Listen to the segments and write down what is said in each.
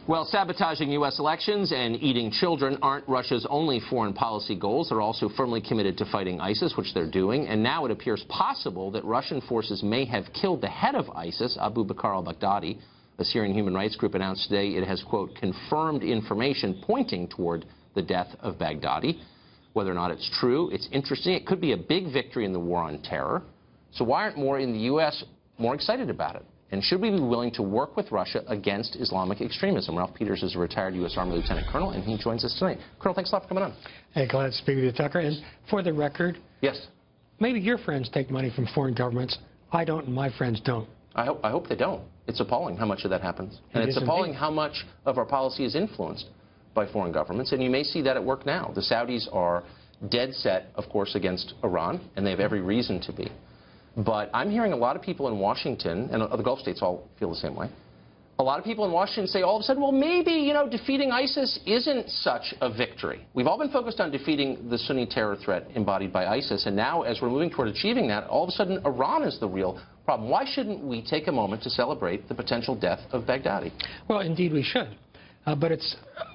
Well, sabotaging U.S. elections and eating children aren't Russia's only foreign policy goals. They're also firmly committed to fighting ISIS, which they're doing. And now it appears possible that Russian forces may have killed the head of ISIS, Abu Bakr al-Baghdadi. A Syrian human rights group announced today it has, quote, confirmed information pointing toward the death of Baghdadi. Whether or not it's true, it's interesting. It could be a big victory in the war on terror. So why aren't more in the U.S. more excited about it? And should we be willing to work with Russia against Islamic extremism? Ralph Peters is a retired U.S. Army Lieutenant Colonel, and he joins us tonight. Colonel, thanks a lot for coming on. Hey, glad to speak with you, Tucker. And for the record, yes, maybe your friends take money from foreign governments. I don't, and my friends don't. I hope they don't. It's appalling how much of that happens. And it's appalling how much of our policy is influenced by foreign governments. And you may see that at work now. The Saudis are dead set, of course, against Iran, and they have every reason to be. But I'm hearing a lot of people in Washington, and the Gulf states all feel the same way, a lot of people in Washington say all of a sudden, well, maybe, you know, defeating ISIS isn't such a victory. We've all been focused on defeating the Sunni terror threat embodied by ISIS, and now as we're moving toward achieving that, all of a sudden Iran is the real problem. Why shouldn't we take a moment to celebrate the potential death of Baghdadi? Well, indeed we should. But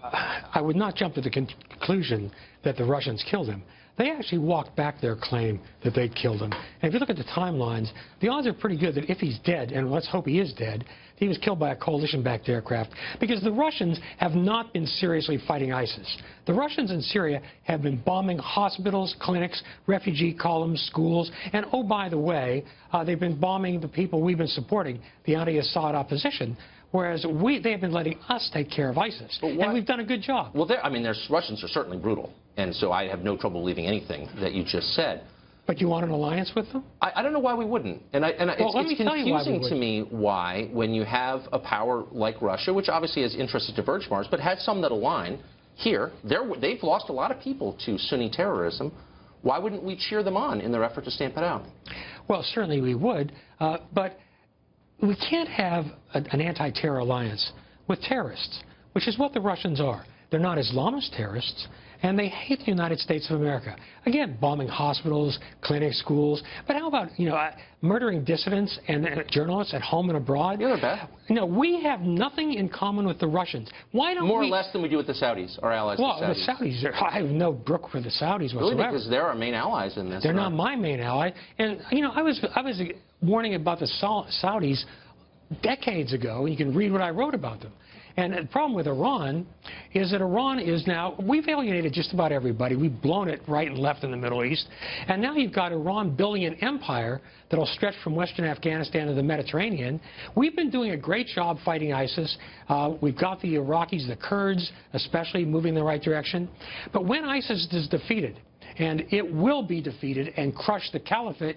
I would not jump to the conclusion that the Russians killed him. They actually walked back their claim that they killed him. And if you look at the timelines, the odds are pretty good that if he's dead, and let's hope he is dead, he was killed by a coalition-backed aircraft, because the Russians have not been seriously fighting ISIS. The Russians in Syria have been bombing hospitals, clinics, refugee columns, schools, and oh, by the way, they've been bombing the people we've been supporting, the anti-Assad opposition. Whereas they have been letting us take care of ISIS, and we've done a good job. Well, I mean, Russians are certainly brutal, and so I have no trouble believing anything that you just said. But you want an alliance with them? I don't know why we wouldn't. It's confusing to me why, when you have a power like Russia, which obviously has interests that diverge from ours, but has some that align, here, they've lost a lot of people to Sunni terrorism. Why wouldn't we cheer them on in their effort to stamp it out? Well, certainly we would, but we can't have an anti-terror alliance with terrorists, which is what the Russians are. They're not Islamist terrorists, and they hate the United States of America. Again, bombing hospitals, clinics, schools. But how about, murdering dissidents and journalists at home and abroad? You're bad. We have nothing in common with the Russians. Why don't More or less than we do with the Saudis, our allies. Well, the Saudis, I have no brook for the Saudis whatsoever. Really, because they're our main allies in this. They're not my main ally. And, I was warning about the Saudis decades ago, and you can read what I wrote about them. And the problem with Iran is that Iran is now, we've alienated just about everybody. We've blown it right and left in the Middle East. And now you've got Iran building an empire that will stretch from western Afghanistan to the Mediterranean. We've been doing a great job fighting ISIS. We've got the Iraqis, the Kurds especially, moving in the right direction. But when ISIS is defeated, and it will be defeated and crushed, the caliphate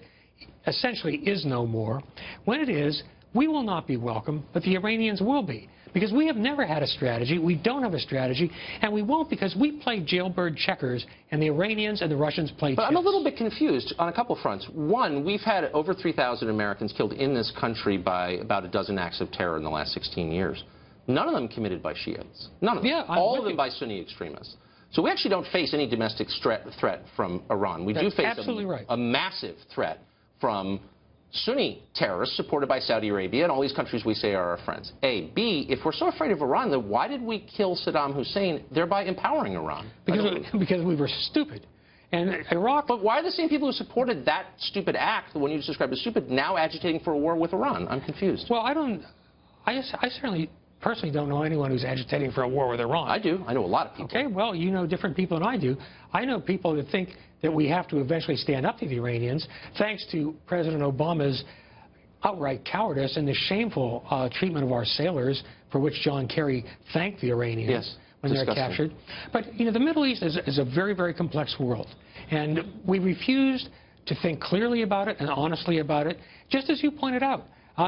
essentially is no more. When it is, we will not be welcome, but the Iranians will be. Because we have never had a strategy, we don't have a strategy, and we won't, because we play jailbird checkers, and the Iranians and the Russians play chess. But I'm a little bit confused on a couple fronts. One, we've had over 3,000 Americans killed in this country by about a dozen acts of terror in the last 16 years. None of them committed by Shiites. None of them. Yeah, all of them by Sunni extremists. So we actually don't face any domestic threat from Iran. We do face a massive threat from Sunni terrorists supported by Saudi Arabia and all these countries we say are our friends. A. B, if we're so afraid of Iran, then why did we kill Saddam Hussein, thereby empowering Iran? Because we were stupid. And Iraq... But why are the same people who supported that stupid act, the one you just described as stupid, now agitating for a war with Iran? I'm confused. Well, I certainly personally don't know anyone who's agitating for a war with Iran. I do. I know a lot of people. Okay, well, you know different people than I do. I know people that think that we have to eventually stand up to the Iranians, thanks to President Obama's outright cowardice and the shameful treatment of our sailors, for which John Kerry thanked the Iranians when they're captured. But, the Middle East is a very, very complex world. And we refused to think clearly about it and honestly about it, just as you pointed out.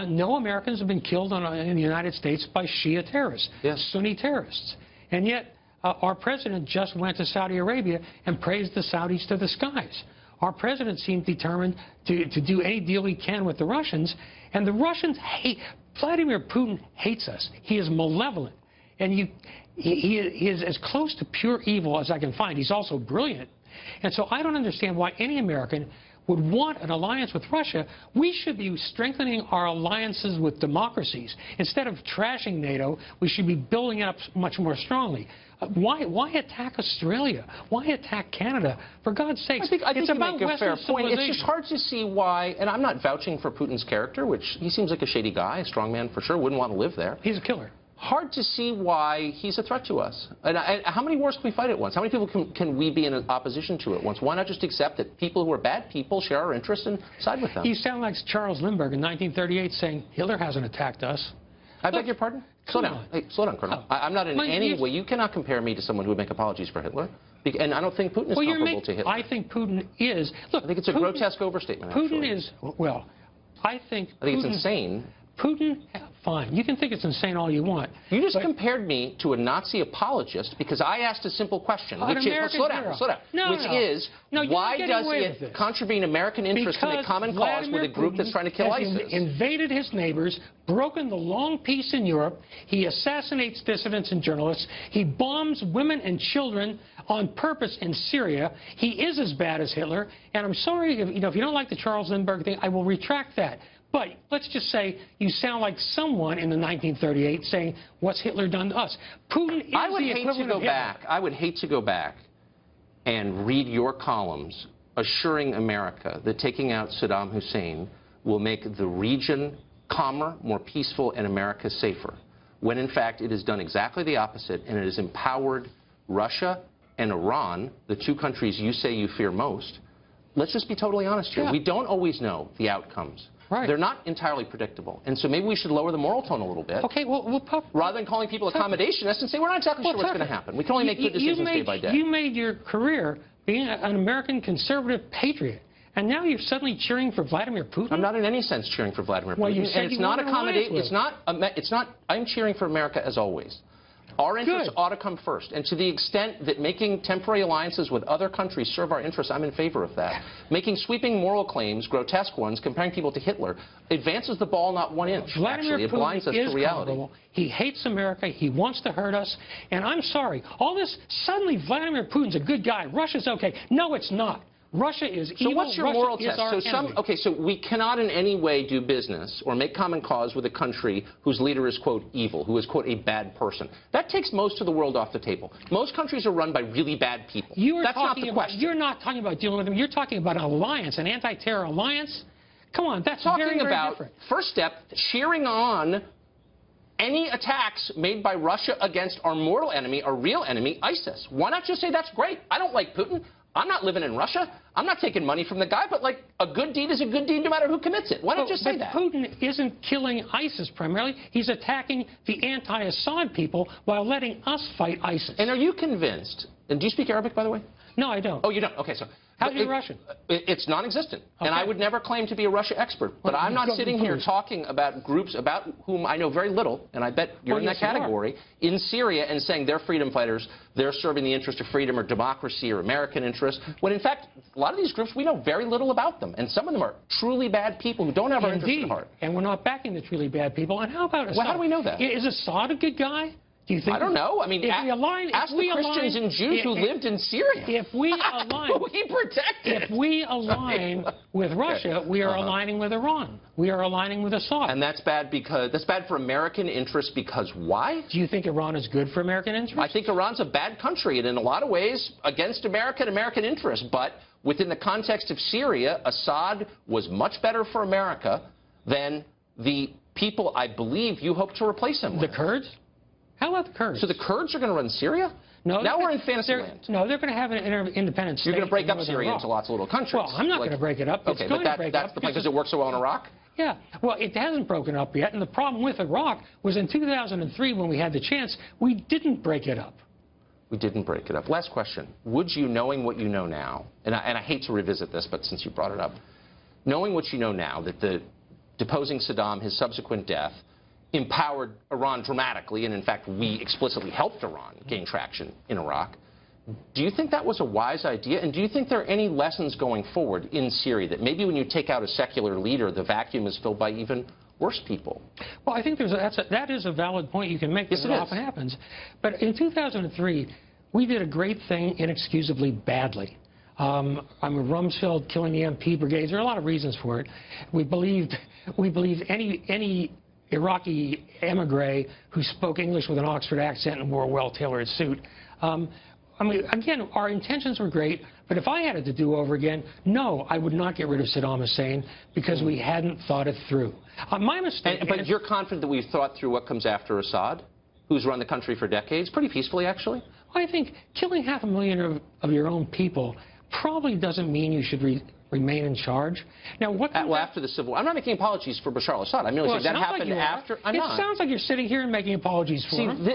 No Americans have been killed in the United States by Shia terrorists, Sunni terrorists. And yet, our president just went to Saudi Arabia and praised the Saudis to the skies. Our president seems determined to do any deal he can with the Russians, and the Russians hate, Vladimir Putin hates us. He is malevolent, and he is as close to pure evil as I can find. He's also brilliant. And so I don't understand why any American would want an alliance with Russia, we should be strengthening our alliances with democracies. Instead of trashing NATO, we should be building it up much more strongly. Why attack Australia? Why attack Canada? For God's sakes, I think it's you about make a Western fair point. It's just civilization. hard to see why, and I'm not vouching for Putin's character, which he seems like a shady guy, a strong man for sure, wouldn't want to live there. He's a killer. Hard to see why he's a threat to us. And how many wars can we fight at once? How many people can we be in opposition to at once? Why not just accept that people who are bad people share our interests and side with them? You sound like Charles Lindbergh in 1938 saying, Hitler hasn't attacked us. I beg your pardon? Slow down. Hey, slow down, Colonel. Oh. I'm not in any way. You cannot compare me to someone who would make apologies for Hitler. And I don't think Putin is comparable to Hitler. I think Putin is. Look, I think it's a grotesque overstatement. Putin actually. is, well, I think it's insane. Putin, fine. You can think it's insane all you want. You just compared me to a Nazi apologist because I asked a simple question, which is, slow down, why does it contravene American interests to make common cause with a group that's trying to kill ISIS? Invaded his neighbors, broken the long peace in Europe. He assassinates dissidents and journalists. He bombs women and children on purpose in Syria. He is as bad as Hitler. And I'm sorry, if you don't like the Charles Lindbergh thing, I will retract that. But let's just say you sound like someone in the 1938 saying, what's Hitler done to us? Putin is the equivalent of Hitler. I would hate to go back and read your columns assuring America that taking out Saddam Hussein will make the region calmer, more peaceful, and America safer, when in fact it has done exactly the opposite, and it has empowered Russia and Iran, the two countries you say you fear most. Let's just be totally honest here. Yeah. We don't always know the outcomes. Right. They're not entirely predictable. And so maybe we should lower the moral tone a little bit. Okay, well, rather than calling people accommodationists and say, we're not exactly sure what's going to happen. We can only make good decisions day by day. You made your career being an American conservative patriot. And now you're suddenly cheering for Vladimir Putin? I'm not in any sense cheering for Vladimir Putin. Well, you said and it's not accommodate. I'm cheering for America as always. Our interests ought to come first. And to the extent that making temporary alliances with other countries serve our interests, I'm in favor of that. Making sweeping moral claims, grotesque ones, comparing people to Hitler, advances the ball not 1 inch. Vladimir Actually, it blinds us to reality. Comparable. He hates America. He wants to hurt us. And I'm sorry. All this, suddenly Vladimir Putin's a good guy. Russia's okay. No, it's not. Russia is evil. So what's your moral test? So we cannot in any way do business or make common cause with a country whose leader is, quote, evil, who is, quote, a bad person. That takes most of the world off the table. Most countries are run by really bad people. That's not the question. You're not talking about dealing with them. You're talking about an alliance, an anti-terror alliance. Come on, that's very different. First step, cheering on any attacks made by Russia against our mortal enemy, our real enemy, ISIS. Why not just say that's great? I don't like Putin. I'm not living in Russia. I'm not taking money from the guy, but like a good deed is a good deed no matter who commits it. Why not just say that? Putin isn't killing ISIS primarily. He's attacking the anti-Assad people while letting us fight ISIS. And are you convinced, and do you speak Arabic, by the way? No, I don't. Oh, you don't? Okay, so. How's your Russian? It's non-existent. Okay. And I would never claim to be a Russia expert. But I'm not sitting here talking about groups about whom I know very little, and I bet you're in that category, in Syria, and saying they're freedom fighters, they're serving the interest of freedom or democracy or American interests, when in fact, a lot of these groups, we know very little about them. And some of them are truly bad people who don't have our interests at heart. And we're not backing the truly bad people. And how about Assad? Well, how do we know that? Is Assad a good guy? Do you think I don't know. I mean, ask the Christians and Jews who lived in Syria. If we align, we protected. If we align with Russia, we are aligning with Iran. We are aligning with Assad. And that's bad for American interests because why? Do you think Iran is good for American interests? I think Iran's a bad country and in a lot of ways against America and American interests. But within the context of Syria, Assad was much better for America than the people I believe you hope to replace him with. The Kurds? How about the Kurds? So the Kurds are going to run Syria? No. Now we're in fantasy land. No, they're going to have an independent state. You're going to break up Syria into lots of little countries. Well, I'm not going to break it up. Okay, but that's the point because it works so well in Iraq? Yeah. Well, it hasn't broken up yet. And the problem with Iraq was in 2003 when we had the chance, we didn't break it up. We didn't break it up. Last question. Would you, knowing what you know now, and I hate to revisit this, but since you brought it up, knowing what you know now, that the deposing Saddam, his subsequent death, empowered Iran dramatically, and in fact we explicitly helped Iran gain traction in Iraq. Do you think that was a wise idea? And do you think there are any lessons going forward in Syria that maybe when you take out a secular leader, the vacuum is filled by even worse people? Well, I think that is a valid point you can make. Yes, it often happens. But in 2003, we did a great thing inexcusably badly. Rumsfeld killing the MP brigades. There are a lot of reasons for it. We believed any Iraqi emigre who spoke English with an Oxford accent and wore a well-tailored suit. I mean, again, our intentions were great, but if I had it to do over again, no, I would not get rid of Saddam Hussein because we hadn't thought it through. My mistake. But you're confident that we've thought through what comes after Assad, who's run the country for decades, pretty peacefully, actually? I think killing 500,000 of your own people probably doesn't mean you should remain in charge. Now, what? Well, after the Civil War. I'm not making apologies for Bashar al-Assad. I'm merely saying that happened after. I'm not. It sounds like you're sitting here and making apologies for him.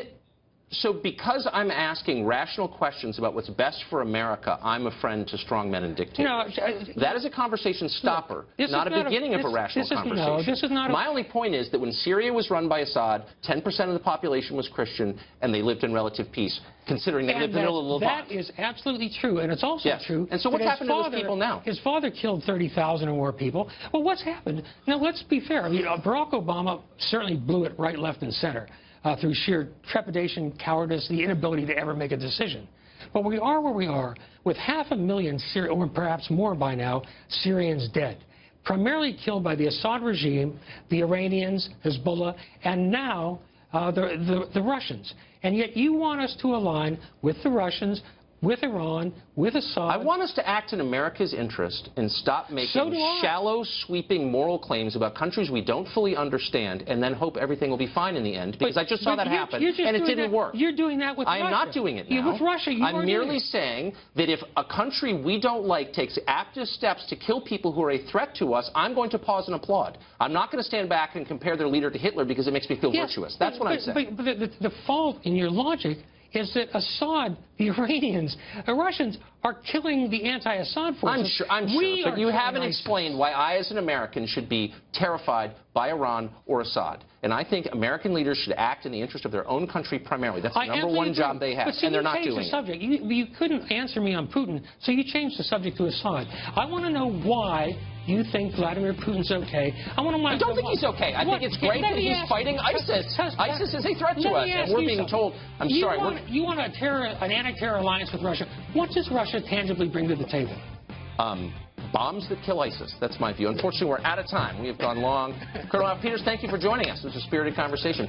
So because I'm asking rational questions about what's best for America, I'm a friend to strongmen and dictators. That is a conversation stopper, not a beginning of a rational conversation. No, this is not My only point is that when Syria was run by Assad, 10% of the population was Christian, and they lived in relative peace, considering they lived in the middle of the Levant. That is absolutely true, and it's also true. And so what's happened to those people now? His father killed 30,000 or more people. Well, what's happened? Now, let's be fair. I mean, Barack Obama certainly blew it right, left, and center. Through sheer trepidation, cowardice, the inability to ever make a decision. But we are where we are, with 500,000, or perhaps more by now, Syrians dead, primarily killed by the Assad regime, the Iranians, Hezbollah, and now the Russians. And yet you want us to align with the Russians, with Iran, with Assad. I want us to act in America's interest and stop making shallow, sweeping moral claims about countries we don't fully understand and then hope everything will be fine in the end, because I just saw that happen, and it didn't work. You're doing that with Russia. I am not doing it now. With Russia, I'm merely saying that if a country we don't like takes active steps to kill people who are a threat to us, I'm going to pause and applaud. I'm not going to stand back and compare their leader to Hitler because it makes me feel virtuous. That's what I'm saying. But the fault in your logic is that Assad, the Iranians, the Russians are killing the anti-Assad forces. I'm sure, but you haven't explained why I, as an American, should be terrified by Iran or Assad. And I think American leaders should act in the interest of their own country primarily. That's the number one job they have, and they're not doing it. Subject. You couldn't answer me on Putin, so you changed the subject to Assad. I want to know why you think Vladimir Putin's okay. I don't think he's okay. I think it's great that he's fighting ISIS. ISIS is a threat to us, and we're being told. You want an anti-terror alliance with Russia. What does Russia tangibly bring to the table? Bombs that kill ISIS. That's my view. Unfortunately, we're out of time. We have gone long. Colonel Peters, thank you for joining us. It was a spirited conversation.